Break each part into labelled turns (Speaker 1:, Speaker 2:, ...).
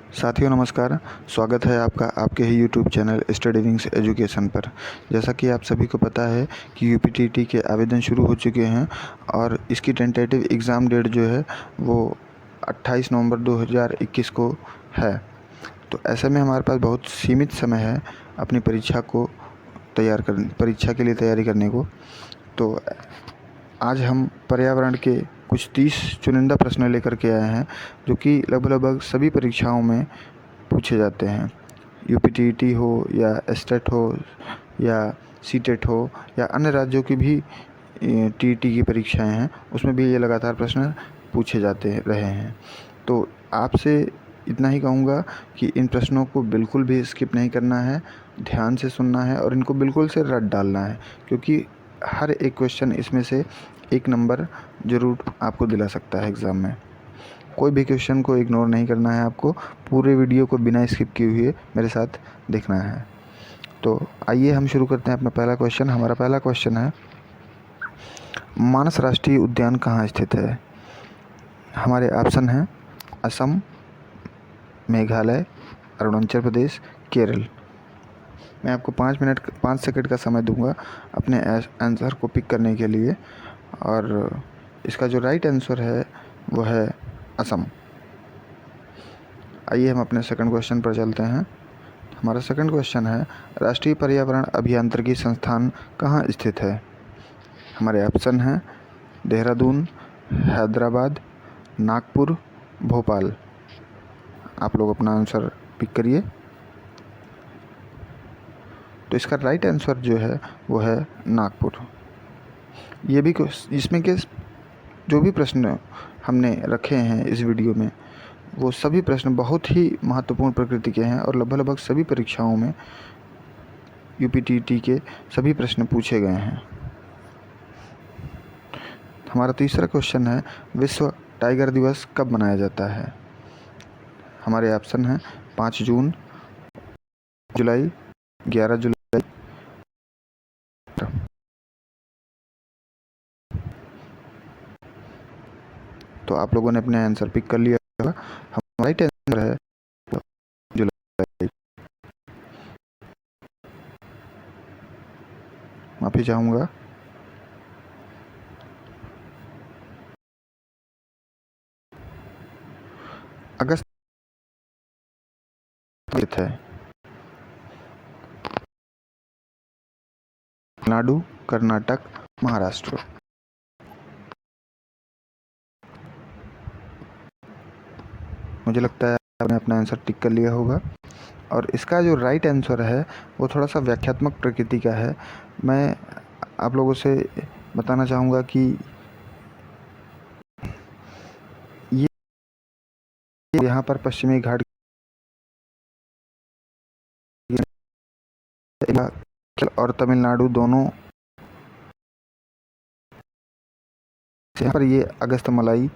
Speaker 1: साथियों नमस्कार। स्वागत है आपका आपके ही YouTube channel Study Wings Education पर। जैसा कि आप सभी को पता है कि यूपीटीटी के आवेदन शुरू हो चुके हैं और इसकी टेंटेटिव एग्ज़ाम डेट जो है वो 28 नवंबर 2021 को है। तो ऐसे में हमारे पास बहुत सीमित समय है अपनी परीक्षा के लिए तैयारी करने को। तो आज हम पर्यावरण के कुछ 30 चुनिंदा प्रश्न लेकर के आए हैं जो कि लगभग सभी परीक्षाओं में पूछे जाते हैं। यूपीटीटी हो या एस्टेट हो या सीटेट हो या अन्य राज्यों की भी टीईटी की परीक्षाएं हैं, उसमें भी ये लगातार प्रश्न पूछे जाते रहे हैं। तो आपसे इतना ही कहूँगा कि इन प्रश्नों को बिल्कुल भी स्किप नहीं करना है, ध्यान से सुनना है और इनको बिल्कुल से रट डालना है, क्योंकि हर एक क्वेश्चन इसमें से 1 नंबर ज़रूर आपको दिला सकता है एग्ज़ाम में। कोई भी क्वेश्चन को इग्नोर नहीं करना है आपको, पूरे वीडियो को बिना स्किप किए हुए मेरे साथ देखना है। तो आइए हम शुरू करते हैं अपना पहला क्वेश्चन। हमारा पहला क्वेश्चन है, मानस राष्ट्रीय उद्यान कहाँ स्थित है? हमारे ऑप्शन हैं असम, मेघालय, अरुणाचल प्रदेश, केरल। मैं आपको 5 सेकंड का समय दूंगा अपने आंसर को पिक करने के लिए, और इसका जो राइट आंसर है वो है असम। आइए हम अपने सेकंड क्वेश्चन पर चलते हैं। हमारा सेकंड क्वेश्चन है, राष्ट्रीय पर्यावरण अभियांत्रिकी संस्थान कहाँ स्थित है? हमारे ऑप्शन हैं देहरादून, हैदराबाद, नागपुर, भोपाल। आप लोग अपना आंसर पिक करिए। तो इसका राइट आंसर जो है वो है नागपुर। ये भी इसमें के जो भी प्रश्न हमने रखे हैं इस वीडियो में, वो सभी प्रश्न बहुत ही महत्वपूर्ण प्रकृति के हैं और लगभग सभी परीक्षाओं में यूपीटीटी के सभी प्रश्न पूछे गए हैं। हमारा तीसरा क्वेश्चन है, विश्व टाइगर दिवस कब मनाया जाता है? हमारे ऑप्शन हैं 5 जून, जुलाई, 11 जुलाई। तो आप लोगों ने अपने आंसर पिक कर लिया होगा। हमारा राइट आंसर है जुलाई। माफ़ी चाहूँगा। अगस्त है। तमिलनाडु, कर्नाटक, महाराष्ट्र। मुझे लगता है आपने अपना आंसर टिक कर लिया होगा। और इसका जो राइट आंसर है वो थोड़ा सा व्याख्यात्मक प्रकृति का है। मैं आप लोगों से बताना चाहूँगा कि ये यहाँ पर पश्चिमी घाट और तमिलनाडु दोनों, यहाँ पर ये अगस्तमलाई,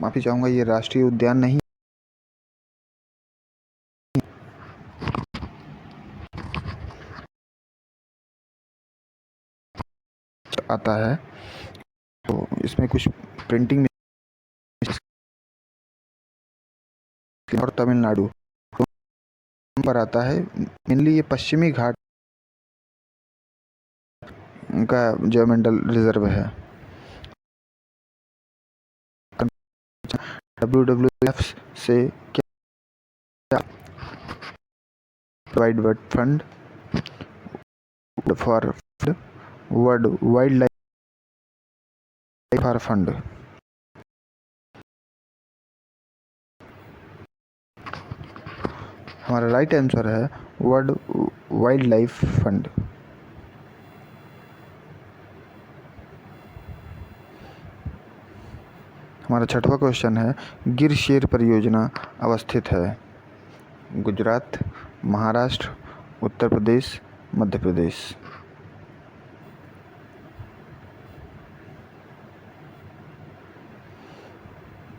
Speaker 1: माफ़ी चाहूँगा, ये राष्ट्रीय उद्यान नहीं आता है। तो इसमें कुछ प्रिंटिंग और तमिलनाडु पर आता है। मेनली ये पश्चिमी घाट का जियोमेंटल रिजर्व है। WWF से क्या provide fund for world wild life fund. हमारा राइट आंसर है वर्ल्ड वाइल्ड लाइफ फंड। हमारा छठवां क्वेश्चन है, गिर शेर परियोजना अवस्थित है गुजरात, महाराष्ट्र, उत्तर प्रदेश, मध्य प्रदेश।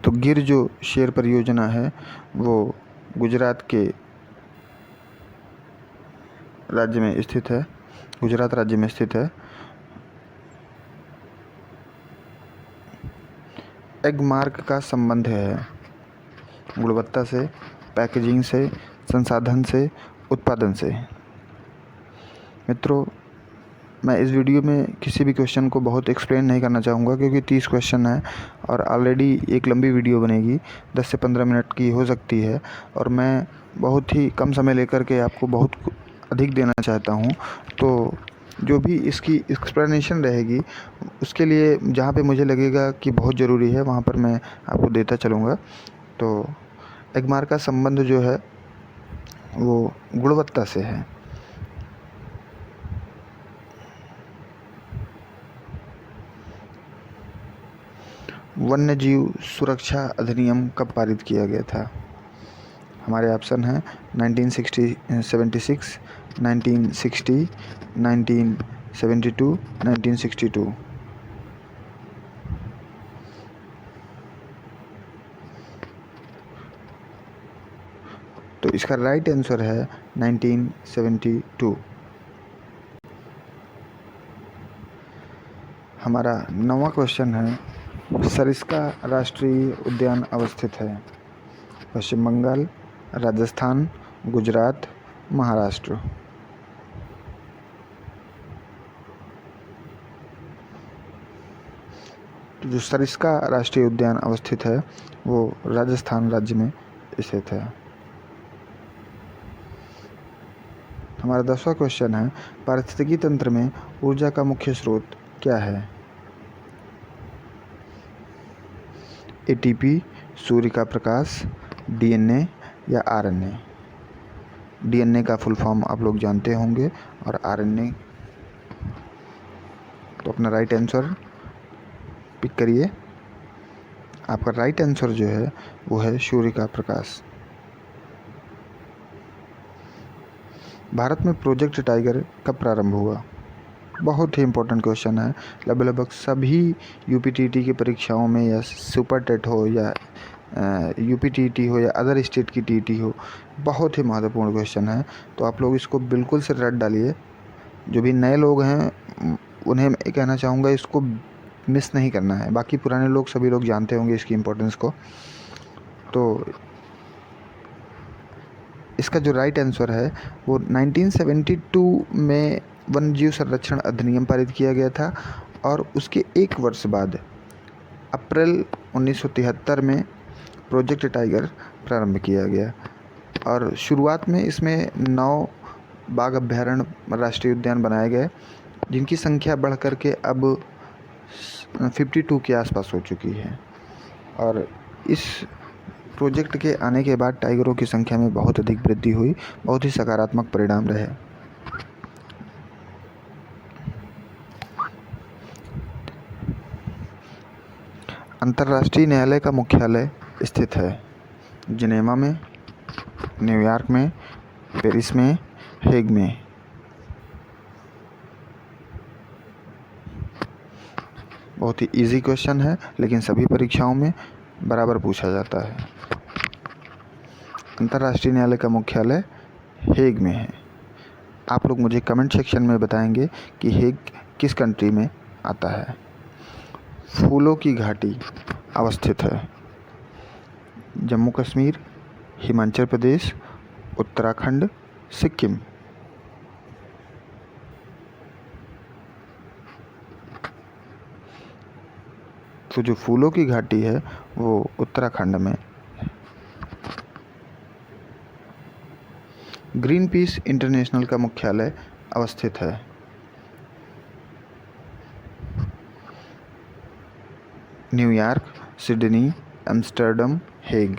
Speaker 1: तो गिर जो शेर परियोजना है वो गुजरात के राज्य में स्थित है, गुजरात राज्य में स्थित है। एगमार्क का संबंध है? गुणवत्ता से, पैकेजिंग से, संसाधन से, उत्पादन से। मित्रों, मैं इस वीडियो में किसी भी क्वेश्चन को बहुत एक्सप्लेन नहीं करना चाहूँगा, क्योंकि 30 क्वेश्चन है और ऑलरेडी एक लंबी वीडियो बनेगी, 10 से 15 मिनट की हो सकती है, और मैं बहुत ही कम समय लेकर के आपको बहुत अधिक देना चाहता हूँ। तो जो भी इसकी एक्सप्लेनेशन रहेगी, उसके लिए जहाँ पे मुझे लगेगा कि बहुत ज़रूरी है, वहाँ पर मैं आपको देता चलूँगा। तो एगमार्क का संबंध जो है वो गुणवत्ता से है। वन्य जीव सुरक्षा अधिनियम कब पारित किया गया था? हमारे ऑप्शन हैं 1976, 1960, 1972, 1962। तो इसका राइट आंसर है 1972। हमारा 9वां क्वेश्चन है, सरिस्का राष्ट्रीय उद्यान अवस्थित है? पश्चिम बंगाल, राजस्थान, गुजरात, महाराष्ट्र। तो जो सरिस्का राष्ट्रीय उद्यान अवस्थित है वो राजस्थान राज्य में स्थित है। हमारा 10वां क्वेश्चन है, पारिस्थितिकी तंत्र में ऊर्जा का मुख्य स्रोत क्या है? एटीपी, सूर्य का प्रकाश, डीएनए या आरएनए? डीएनए का फुल फॉर्म आप लोग जानते होंगे, और आरएनए। तो अपना राइट आंसर पिक करिए। आपका राइट आंसर जो है वो है सूर्य का प्रकाश। भारत में प्रोजेक्ट टाइगर कब प्रारंभ हुआ? बहुत ही इंपॉर्टेंट क्वेश्चन है। लगभग सभी यूपीटीटी की परीक्षाओं में, या सुपर टेट हो या यूपीटीटी हो या अदर स्टेट की टीटी हो, बहुत ही महत्वपूर्ण क्वेश्चन है। तो आप लोग इसको बिल्कुल से रट डालिए। जो भी नए लोग हैं उन्हें मैं कहना चाहूँगा, इसको मिस नहीं करना है। बाकी पुराने लोग, सभी लोग जानते होंगे इसकी इम्पोर्टेंस को। तो इसका जो राइट आंसर है वो 1972 में वन्य जीव संरक्षण अधिनियम पारित किया गया था, और उसके एक वर्ष बाद अप्रैल 1973 में प्रोजेक्ट टाइगर प्रारंभ किया गया। और शुरुआत में इसमें 9 बाघ अभ्यारण्य राष्ट्रीय उद्यान बनाए गए, जिनकी संख्या बढ़ कर के अब 52 के आसपास हो चुकी है। और इस प्रोजेक्ट के आने के बाद टाइगरों की संख्या में बहुत अधिक वृद्धि हुई, बहुत ही सकारात्मक परिणाम रहे। अंतर्राष्ट्रीय न्यायालय का मुख्यालय स्थित है? जिनेवा में, न्यूयॉर्क में, पेरिस में, हेग में? बहुत ही इजी क्वेश्चन है, लेकिन सभी परीक्षाओं में बराबर पूछा जाता है। अंतर्राष्ट्रीय न्यायालय का मुख्यालय हेग में है। आप लोग मुझे कमेंट सेक्शन में बताएंगे कि हेग किस कंट्री में आता है। फूलों की घाटी अवस्थित है? जम्मू कश्मीर, हिमाचल प्रदेश, उत्तराखंड, सिक्किम? तो जो फूलों की घाटी है वो उत्तराखंड में। ग्रीन पीस इंटरनेशनल का मुख्यालय अवस्थित है? New York, Sydney, Amsterdam, Hague?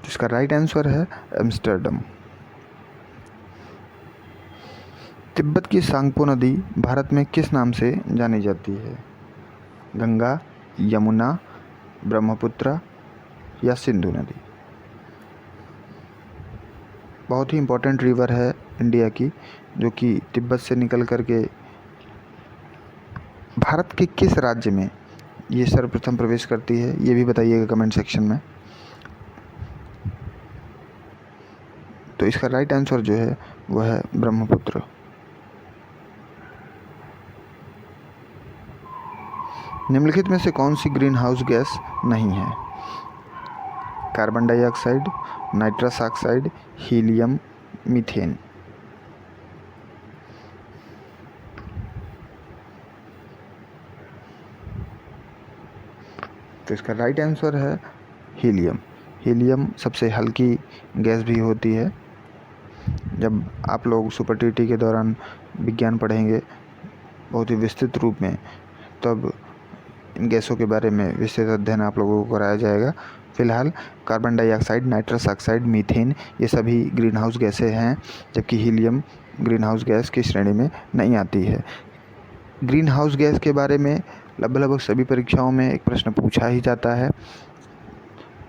Speaker 1: इसका राइट आंसर है एम्स्टर्डम। तिब्बत की सांगपो नदी भारत में किस नाम से जानी जाती है? गंगा, यमुना, ब्रह्मपुत्र या सिंधु नदी? बहुत ही इम्पोर्टेंट रिवर है इंडिया की, जो कि तिब्बत से निकल करके भारत के किस राज्य में ये सर्वप्रथम प्रवेश करती है, ये भी बताइएगा कमेंट सेक्शन में। तो इसका राइट आंसर जो है वह है ब्रह्मपुत्र। निम्नलिखित में से कौन सी ग्रीन हाउस गैस नहीं है? Carbon dioxide, nitrous oxide, helium, methane. तो इसका राइट आंसर है हीलियम। हीलियम सबसे हल्की गैस भी होती है। जब आप लोग सुपर टीटी के दौरान विज्ञान पढ़ेंगे बहुत ही विस्तृत रूप में, तब इन गैसों के बारे में विस्तृत अध्ययन आप लोगों को कराया जाएगा। फिलहाल carbon dioxide, nitrous oxide, methane ये सभी ग्रीन हाउस गैसें हैं, जबकि हीलियम ग्रीन हाउस गैस की श्रेणी में नहीं आती है। ग्रीन हाउस गैस के बारे में लगभग सभी परीक्षाओं में एक प्रश्न पूछा ही जाता है।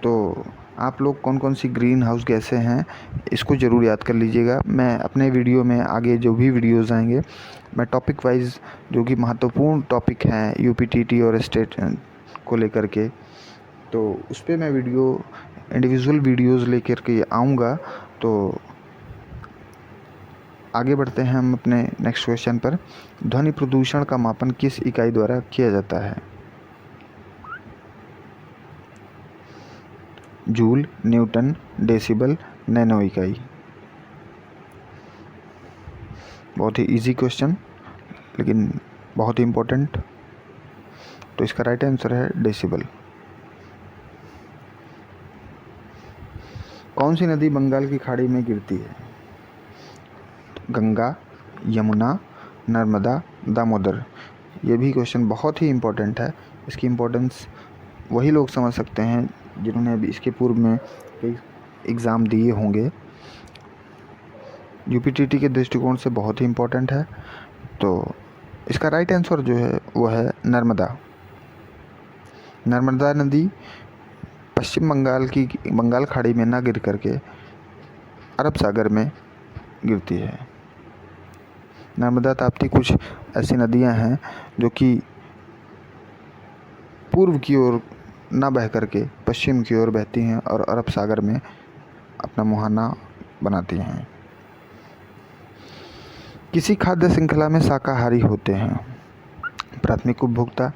Speaker 1: तो आप लोग कौन कौन सी ग्रीन हाउस गैसें हैं इसको ज़रूर याद कर लीजिएगा। मैं अपने वीडियो में आगे जो भी वीडियोज़ आएंगे, मैं टॉपिक वाइज जो कि महत्वपूर्ण टॉपिक हैं यूपीटीटी और स्टेट को लेकर के, तो उस पर मैं इंडिविजुअल वीडियोज़ लेकर के आऊँगा। तो आगे बढ़ते हैं हम अपने नेक्स्ट क्वेश्चन पर। ध्वनि प्रदूषण का मापन किस इकाई द्वारा किया जाता है? जूल, न्यूटन, डेसिबल, नैनो इकाई। बहुत ही इजी क्वेश्चन लेकिन बहुत ही इम्पोर्टेंट। तो इसका राइट आंसर है डेसिबल। कौन सी नदी बंगाल की खाड़ी में गिरती है? गंगा, यमुना, नर्मदा, दामोदर। ये भी क्वेश्चन बहुत ही इम्पोर्टेंट है। इसकी इम्पोर्टेंस वही लोग समझ सकते हैं जिन्होंने अभी इसके पूर्व में कई एग्ज़ाम दिए होंगे। यूपीटीटी के दृष्टिकोण से बहुत ही इम्पोर्टेंट है। तो इसका राइट आंसर जो है वो है नर्मदा। नर्मदा नदी पश्चिम बंगाल खाड़ी में ना गिर करके अरब सागर में गिरती है। नर्मदा ताप्ती कुछ ऐसी नदियां हैं जो कि पूर्व की ओर ना बह करके पश्चिम की ओर बहती हैं और अरब सागर में अपना मुहाना बनाती हैं। किसी खाद्य श्रृंखला में शाकाहारी होते हैं? प्राथमिक उपभोक्ता,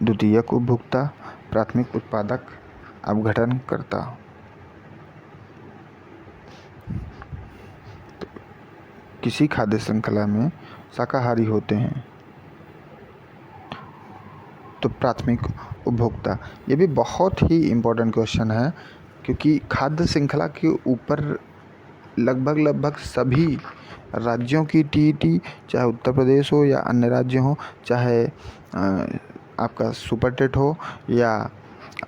Speaker 1: द्वितीयक उपभोक्ता, प्राथमिक उत्पादक, अपघटनकर्ता। किसी खाद्य श्रृंखला में शाकाहारी होते हैं तो प्राथमिक उपभोक्ता। ये भी बहुत ही इम्पोर्टेंट क्वेश्चन है, क्योंकि खाद्य श्रृंखला के ऊपर लगभग सभी राज्यों की टीईटी, चाहे उत्तर प्रदेश हो या अन्य राज्य हो, चाहे आपका सुपर टेट हो या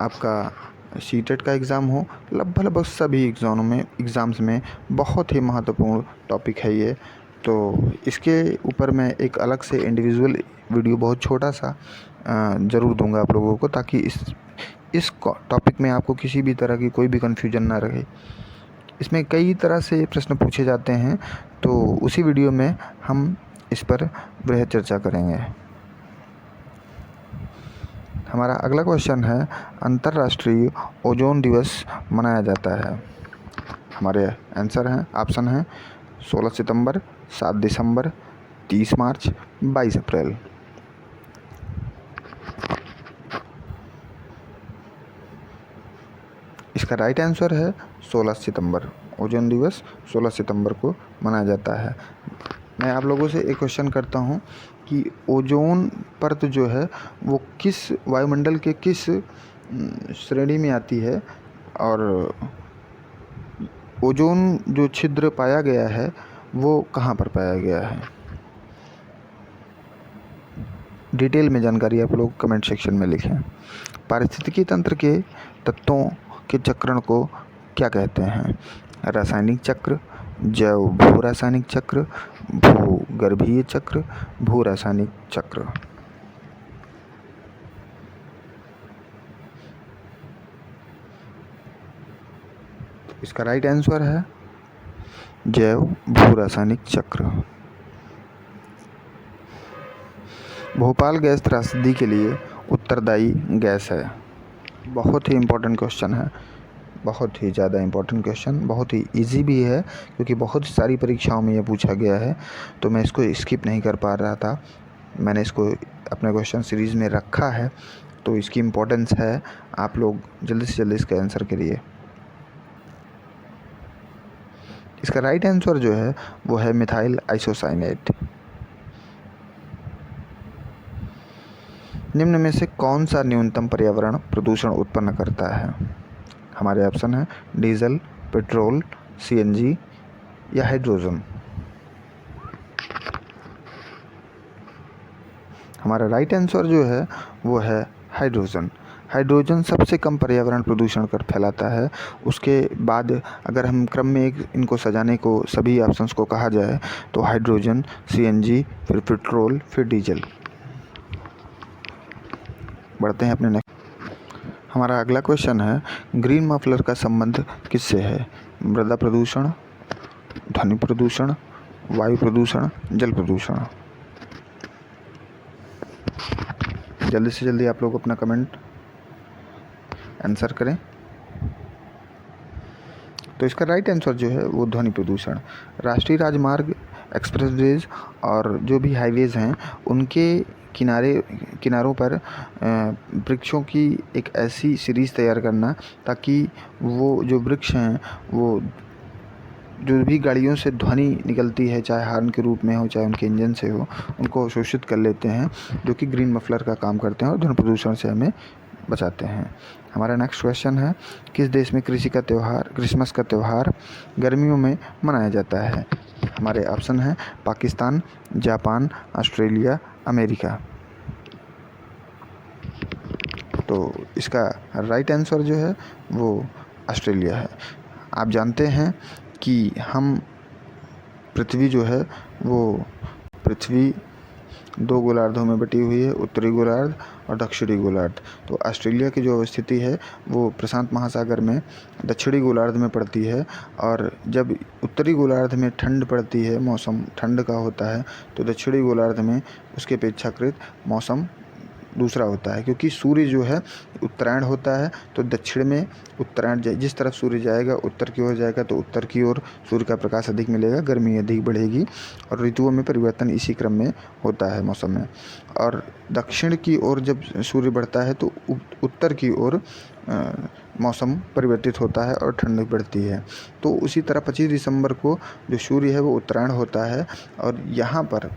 Speaker 1: आपका सीटेट का एग्ज़ाम हो, लगभग सभी एग्ज़ाम्स में बहुत ही महत्वपूर्ण टॉपिक है ये। तो इसके ऊपर मैं एक अलग से इंडिविजुअल वीडियो बहुत छोटा सा ज़रूर दूंगा आप लोगों को, ताकि इस टॉपिक में आपको किसी भी तरह की कोई भी कन्फ्यूजन ना रहे। इसमें कई तरह से प्रश्न पूछे जाते हैं, तो उसी वीडियो में हम इस पर वृहद चर्चा करेंगे। हमारा अगला क्वेश्चन है, अंतर्राष्ट्रीय ओजोन दिवस मनाया जाता है। हमारे आंसर हैं, ऑप्शन हैं 16 सितंबर, 7 दिसंबर, 30 मार्च, 22 अप्रैल। इसका राइट आंसर है 16 सितंबर। ओजोन दिवस 16 सितंबर को मनाया जाता है। मैं आप लोगों से एक क्वेश्चन करता हूं कि ओजोन परत जो है वो किस वायुमंडल के किस श्रेणी में आती है, और ओजोन जो छिद्र पाया गया है वो कहाँ पर पाया गया है? डिटेल में जानकारी आप लोग कमेंट सेक्शन में लिखें। पारिस्थितिकी तंत्र के तत्वों के चक्रण को क्या कहते हैं? रासायनिक चक्र, जैव भू रासायनिक चक्र, भूगर्भीय चक्र, भू रासायनिक चक्र। इसका राइट आंसर है जैव भू रासायनिक चक्र। भोपाल गैस त्रासदी के लिए उत्तरदायी गैस है। बहुत ही इम्पोर्टेंट क्वेश्चन है, बहुत ही ज़्यादा इम्पोर्टेंट क्वेश्चन, बहुत ही इजी भी है, क्योंकि बहुत सारी परीक्षाओं में ये पूछा गया है, तो मैं इसको स्किप नहीं कर पा रहा था। मैंने इसको अपने क्वेश्चन सीरीज़ में रखा है, तो इसकी इम्पोर्टेंस है। आप लोग जल्दी से जल्दी इसका आंसर करिए। इसका राइट आंसर जो है वो है मिथाइल आइसोसाइनेट। निम्न में से कौन सा न्यूनतम पर्यावरण प्रदूषण उत्पन्न करता है? हमारे ऑप्शन है डीजल, पेट्रोल, सीएनजी या हाइड्रोजन। हमारा राइट आंसर जो है वो है हाइड्रोजन। हाइड्रोजन सबसे कम पर्यावरण प्रदूषण कर फैलाता है। उसके बाद अगर हम क्रम में इनको सजाने को सभी ऑप्शंस को कहा जाए तो हाइड्रोजन, सीएनजी, फिर पेट्रोल, फिर डीजल। बढ़ते हैं अपने नेक्स्ट। हमारा अगला क्वेश्चन है ग्रीन मफलर का संबंध किससे है? मृदा प्रदूषण, ध्वनि प्रदूषण, वायु प्रदूषण, जल प्रदूषण। जल्दी से जल्दी आप लोग अपना कमेंट आंसर करें। तो इसका राइट आंसर जो है वो ध्वनि प्रदूषण। राष्ट्रीय राजमार्ग, एक्सप्रेसवेज और जो भी हाईवेज़ हैं उनके किनारों पर वृक्षों की एक ऐसी सीरीज़ तैयार करना ताकि वो जो वृक्ष हैं वो जो भी गाड़ियों से ध्वनि निकलती है, चाहे हॉर्न के रूप में हो चाहे उनके इंजन से हो, उनको अवशोषित कर लेते हैं, जो कि ग्रीन मफलर का काम करते हैं और ध्वनि प्रदूषण से हमें बचाते हैं। हमारा नेक्स्ट क्वेश्चन है किस देश में क्रिसमस का त्यौहार गर्मियों में मनाया जाता है? हमारे ऑप्शन हैं पाकिस्तान, जापान, ऑस्ट्रेलिया, अमेरिका। तो इसका राइट आंसर जो है वो ऑस्ट्रेलिया है। आप जानते हैं कि हम पृथ्वी जो है वो पृथ्वी 2 गोलार्धों में बटी हुई है, उत्तरी गोलार्ध और दक्षिणी गोलार्ध। तो ऑस्ट्रेलिया की जो अवस्थिति है वो प्रशांत महासागर में दक्षिणी गोलार्ध में पड़ती है। और जब उत्तरी गोलार्ध में ठंड पड़ती है, मौसम ठंड का होता है, तो दक्षिणी गोलार्ध में उसके अपेक्षाकृत मौसम दूसरा होता है, क्योंकि सूर्य जो है उत्तरायण होता है। तो दक्षिण में उत्तरायण जिस तरफ सूर्य जाएगा, उत्तर की ओर जाएगा, तो उत्तर की ओर सूर्य का प्रकाश अधिक मिलेगा, गर्मी अधिक बढ़ेगी और ऋतुओं में परिवर्तन इसी क्रम में होता है मौसम में। और दक्षिण की ओर जब सूर्य बढ़ता है तो उत्तर की ओर मौसम परिवर्तित होता है और ठंड बढ़ती है। तो उसी तरह 25 दिसंबर को जो सूर्य है वो उत्तरायण होता है और यहाँ पर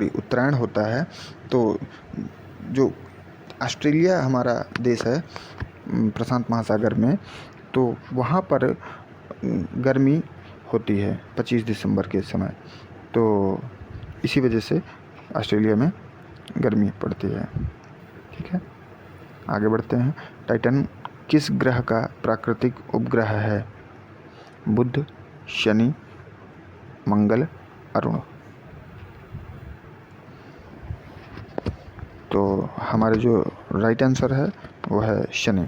Speaker 1: उत्तरायण होता है। तो जो ऑस्ट्रेलिया हमारा देश है प्रशांत महासागर में, तो वहाँ पर गर्मी होती है 25 दिसंबर के समय। तो इसी वजह से ऑस्ट्रेलिया में गर्मी पड़ती है। ठीक है, आगे बढ़ते हैं। टाइटन किस ग्रह का प्राकृतिक उपग्रह है? बुध, शनि, मंगल, अरुण। तो हमारे जो राइट आंसर है वो है शनि।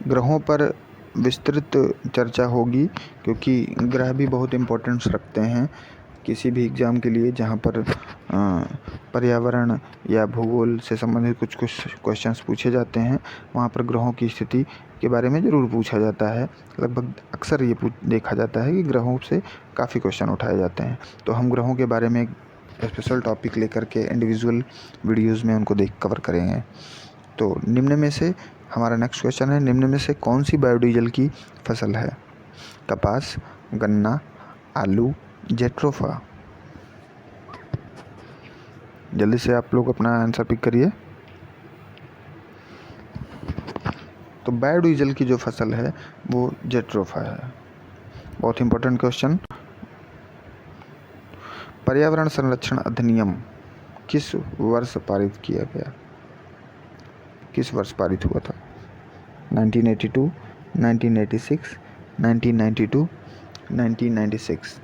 Speaker 1: ग्रहों पर विस्तृत चर्चा होगी क्योंकि ग्रह भी बहुत इम्पोर्टेंस रखते हैं किसी भी एग्ज़ाम के लिए, जहाँ पर पर्यावरण या भूगोल से संबंधित कुछ क्वेश्चंस पूछे जाते हैं। वहाँ पर ग्रहों की स्थिति के बारे में ज़रूर पूछा जाता है। लगभग अक्सर ये देखा जाता है कि ग्रहों से काफ़ी क्वेश्चन उठाए जाते हैं। तो हम ग्रहों के बारे में एक स्पेशल टॉपिक लेकर के इंडिविजुअल वीडियोज़ में उनको कवर करेंगे। तो निम्न में से हमारा नेक्स्ट क्वेश्चन है निम्न में से कौन सी बायोडीजल की फसल है? कपास, गन्ना, आलू, जेट्रोफा। जल्दी से आप लोग अपना आंसर पिक करिए। तो बायोडीजल की जो फसल है वो जेट्रोफा है। बहुत इंपॉर्टेंट क्वेश्चन। पर्यावरण संरक्षण अधिनियम किस वर्ष पारित किया गया? किस वर्ष पारित हुआ था? 1982, 1986, 1992, 1996।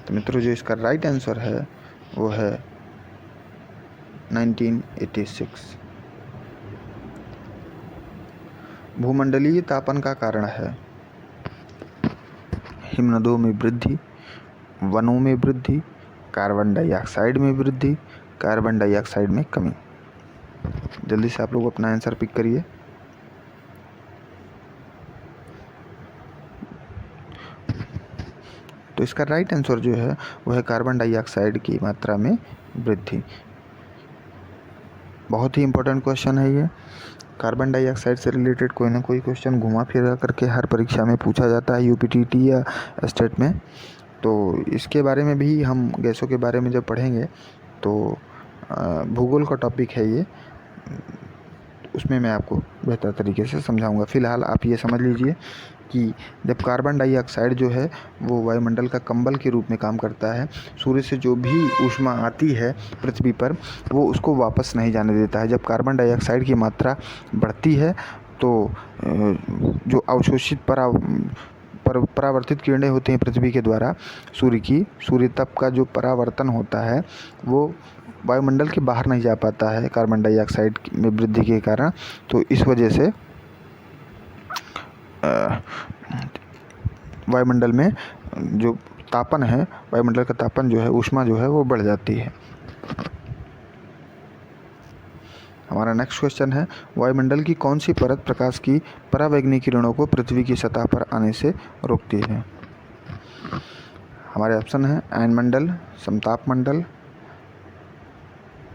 Speaker 1: तो मित्रों जो इसका राइट आंसर है वो है 1986। भूमंडलीय तापन का कारण है हिमनदों में वृद्धि, वनों में वृद्धि, कार्बन डाइऑक्साइड में वृद्धि, कार्बन डाइऑक्साइड में कमी। जल्दी से आप लोग अपना आंसर पिक करिए। तो इसका राइट आंसर जो है वो है कार्बन डाइऑक्साइड की मात्रा में वृद्धि। बहुत ही इम्पोर्टेंट क्वेश्चन है ये। कार्बन डाइऑक्साइड से रिलेटेड कोई ना कोई क्वेश्चन घुमा फिरा करके हर परीक्षा में पूछा जाता है, यूपीटीटी या स्टेट में। तो इसके बारे में भी हम गैसों के बारे में जब पढ़ेंगे तो भूगोल का टॉपिक है ये, उसमें मैं आपको बेहतर तरीके से समझाऊंगा। फ़िलहाल आप ये समझ लीजिए कि जब कार्बन डाइऑक्साइड जो है वो वायुमंडल का कंबल के रूप में काम करता है, सूर्य से जो भी ऊष्मा आती है पृथ्वी पर वो उसको वापस नहीं जाने देता है। जब कार्बन डाइऑक्साइड की मात्रा बढ़ती है तो जो अवशोषित परावर्तित किरणें होती हैं पृथ्वी के द्वारा सूर्य तप का जो परावर्तन होता है वो वायुमंडल के बाहर नहीं जा पाता है कार्बन डाइऑक्साइड में वृद्धि के कारण। तो इस वजह से वायुमंडल में जो तापन है, वायुमंडल का तापन जो है, ऊष्मा जो है वो बढ़ जाती है। हमारा नेक्स्ट क्वेश्चन है, वायुमंडल की कौन सी परत प्रकाश की परावैंगनी किरणों को पृथ्वी की सतह पर आने से रोकती है? हमारे ऑप्शन है आयनमंडल, समताप मंडल,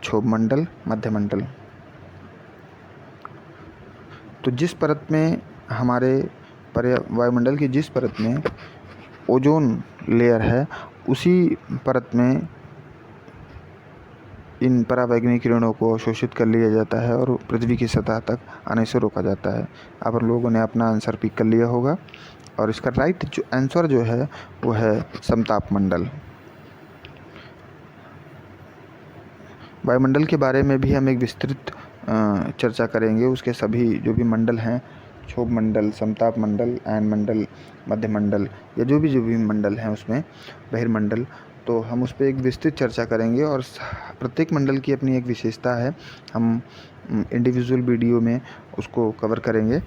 Speaker 1: क्षोभ मंडल, मध्य मंडल। तो जिस परत में हमारे वायुमंडल की जिस परत में ओजोन लेयर है उसी परत में इन परावैंगनी किरणों को अवशोषित कर लिया जाता है और पृथ्वी की सतह तक आने से रोका जाता है। आप लोगों ने अपना आंसर पिक कर लिया होगा और इसका राइट जो आंसर जो है वो है समताप मंडल। वायुमंडल के बारे में भी हम एक विस्तृत चर्चा करेंगे। उसके सभी जो भी मंडल हैं, क्षोभ मंडल, समताप मंडल, आयन मंडल, मध्य मंडल या जो भी मंडल हैं उसमें बहिर्मंडल, तो हम उस पर एक विस्तृत चर्चा करेंगे और प्रत्येक मंडल की अपनी एक विशेषता है। हम इंडिविजुअल वीडियो में उसको कवर करेंगे।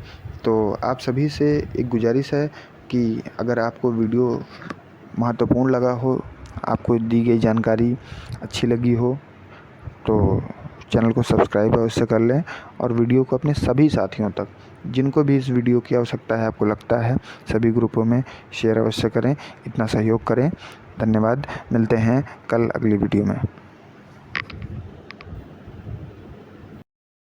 Speaker 1: तो आप सभी से एक गुजारिश है कि अगर आपको वीडियो महत्वपूर्ण लगा हो, आपको दी गई जानकारी अच्छी लगी हो तो चैनल को सब्सक्राइब अवश्य कर लें और वीडियो को अपने सभी साथियों तक, जिनको भी इस वीडियो की आवश्यकता है, आपको लगता है, सभी ग्रुपों में शेयर अवश्य करें। इतना सहयोग करें। धन्यवाद। मिलते हैं कल अगली वीडियो में।